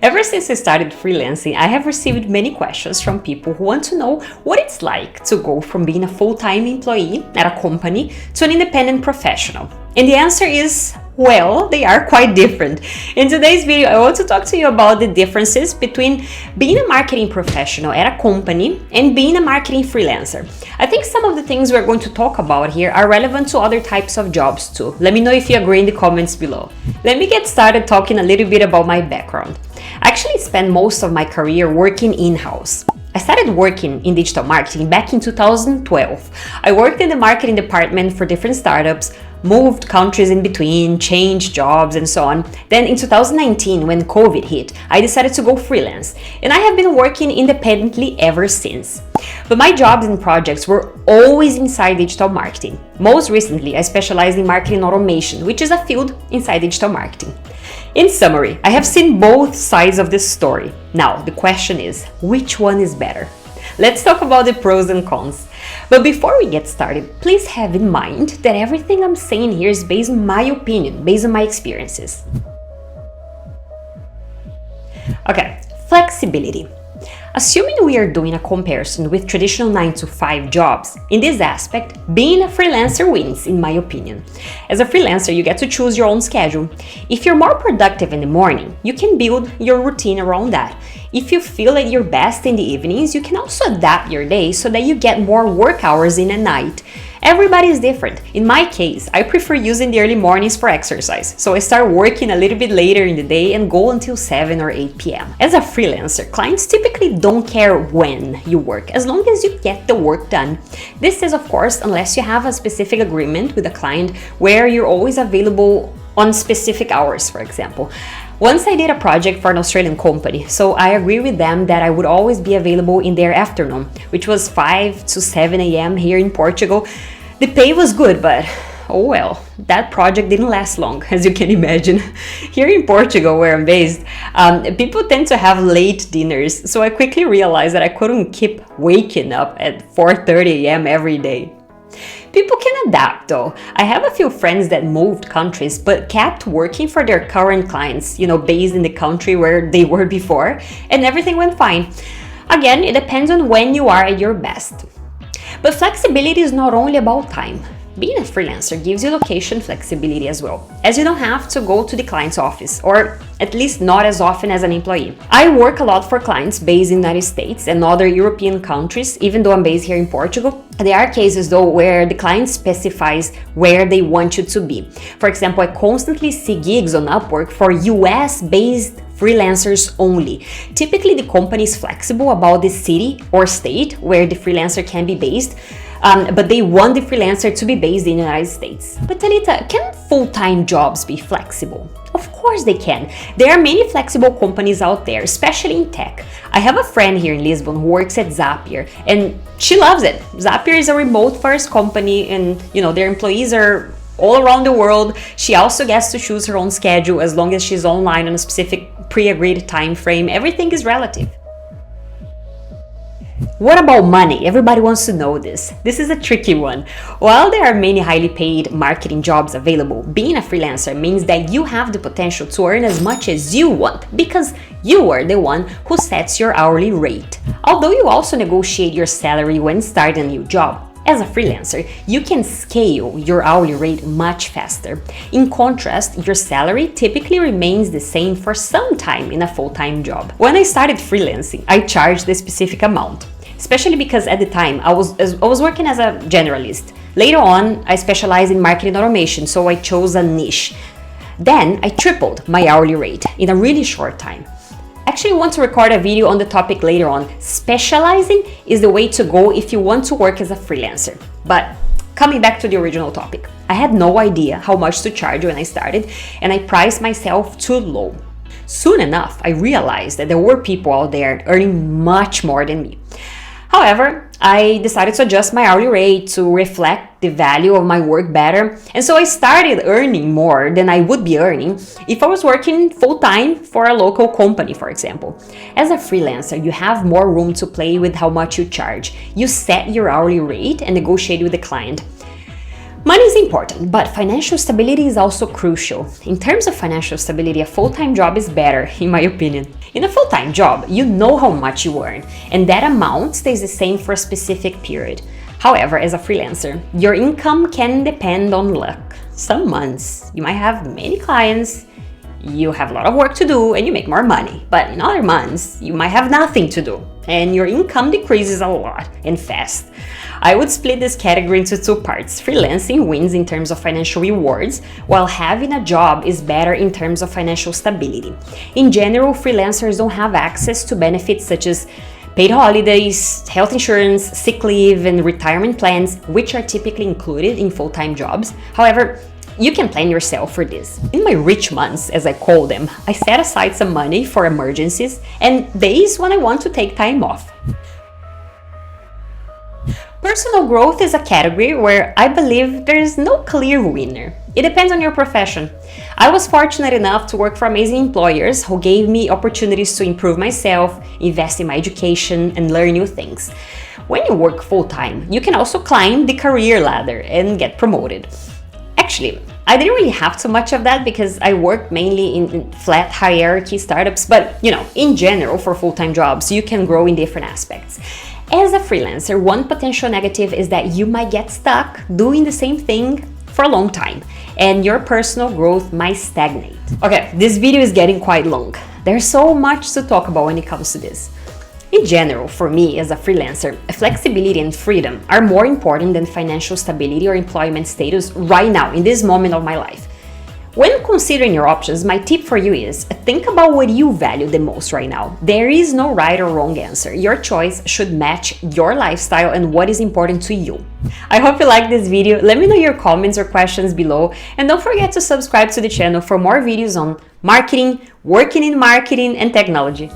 Ever since I started freelancing, I have received many questions from people who want to know what it's like to go from being a full-time employee at a company to an independent professional. And the answer is, well, they are quite different. In today's video, I want to talk to you about the differences between being a marketing professional at a company and being a marketing freelancer. I think some of the things we're going to talk about here are relevant to other types of jobs too. Let me know if you agree in the comments below. Let me get started talking a little bit about my background. I actually spent most of my career working in-house. I started working in digital marketing back in 2012. I worked in the marketing department for different startups, moved countries in between, changed jobs and so on. Then in 2019, when COVID hit, I decided to go freelance. And I have been working independently ever since. But my jobs and projects were always inside digital marketing. Most recently, I specialized in marketing automation, which is a field inside digital marketing. In summary, I have seen both sides of this story. Now, the question is, which one is better? Let's talk about the pros and cons. But before we get started, please have in mind that everything I'm saying here is based on my opinion, based on my experiences. Okay, flexibility. Assuming we are doing a comparison with traditional 9-to-5 jobs, in this aspect, being a freelancer wins, in my opinion. As a freelancer, you get to choose your own schedule. If you're more productive in the morning, you can build your routine around that. If you feel at your best in the evenings, you can also adapt your day so that you get more work hours in at night. Everybody is different. In my case, I prefer using the early mornings for exercise, so I start working a little bit later in the day and go until 7 or 8 p.m. As a freelancer, clients typically don't care when you work, as long as you get the work done. This is, of course, unless you have a specific agreement with a client where you're always available on specific hours, for example. Once I did a project for an Australian company, so I agree with them that I would always be available in their afternoon, which was 5 to 7 a.m. here in Portugal. The pay was good, but oh well, that project didn't last long, as you can imagine. Here in Portugal, where I'm based, people tend to have late dinners, so I quickly realized that I couldn't keep waking up at 4:30 a.m. every day. People can adapt though. I have a few friends that moved countries but kept working for their current clients, based in the country where they were before, and everything went fine. Again, it depends on when you are at your best. But flexibility is not only about time. Being a freelancer gives you location flexibility as well, as you don't have to go to the client's office, or at least not as often as an employee. I work a lot for clients based in the United States and other European countries, even though I'm based here in Portugal. There are cases though where the client specifies where they want you to be. For example, I constantly see gigs on Upwork for US-based freelancers only. Typically, the company is flexible about the city or state where the freelancer can be based, but they want the freelancer to be based in the United States. But Talita, can full-time jobs be flexible? Of course they can. There are many flexible companies out there, especially in tech. I have a friend here in Lisbon who works at Zapier, and she loves it. Zapier is a remote-first company, and their employees are all around the world. She also gets to choose her own schedule as long as she's online on a specific pre-agreed time frame. Everything is relative. What about money? Everybody wants to know this. This is a tricky one. While there are many highly paid marketing jobs available, being a freelancer means that you have the potential to earn as much as you want because you are the one who sets your hourly rate. Although you also negotiate your salary when starting a new job, as a freelancer, you can scale your hourly rate much faster. In contrast, your salary typically remains the same for some time in a full-time job. When I started freelancing, I charged a specific amount, especially because at the time I was working as a generalist. Later on, I specialized in marketing automation, so I chose a niche. Then I tripled my hourly rate in a really short time. Actually, I want to record a video on the topic later on. Specializing is the way to go if you want to work as a freelancer. But coming back to the original topic, I had no idea how much to charge when I started, and I priced myself too low. Soon enough, I realized that there were people out there earning much more than me. However, I decided to adjust my hourly rate to reflect the value of my work better, and so I started earning more than I would be earning if I was working full-time for a local company, for example. As a freelancer, you have more room to play with how much you charge. You set your hourly rate and negotiate with the client. Money is important, but financial stability is also crucial. In terms of financial stability, a full-time job is better, in my opinion. In a full-time job, you know how much you earn, and that amount stays the same for a specific period. However, as a freelancer, your income can depend on luck. Some months, you might have many clients, you have a lot of work to do, and you make more money. But in other months, you might have nothing to do, and your income decreases a lot and fast. I would split this category into two parts. Freelancing wins in terms of financial rewards, while having a job is better in terms of financial stability. In general, freelancers don't have access to benefits such as paid holidays, health insurance, sick leave, and retirement plans, which are typically included in full-time jobs. However, you can plan yourself for this. In my rich months, as I call them, I set aside some money for emergencies and days when I want to take time off. Personal growth is a category where I believe there is no clear winner. It depends on your profession. I was fortunate enough to work for amazing employers who gave me opportunities to improve myself, invest in my education, and learn new things. When you work full-time, you can also climb the career ladder and get promoted. Actually, I didn't really have too much of that because I worked mainly in flat hierarchy startups, but in general, for full-time jobs, you can grow in different aspects. As a freelancer, one potential negative is that you might get stuck doing the same thing for a long time, and your personal growth might stagnate. Okay, this video is getting quite long. There's so much to talk about when it comes to this. In general, for me as a freelancer, flexibility and freedom are more important than financial stability or employment status right now, in this moment of my life. When considering your options, my tip for you is think about what you value the most right now. There is no right or wrong answer. Your choice should match your lifestyle and what is important to you. I hope you liked this video. Let me know your comments or questions below, and don't forget to subscribe to the channel for more videos on marketing, working in marketing, and technology.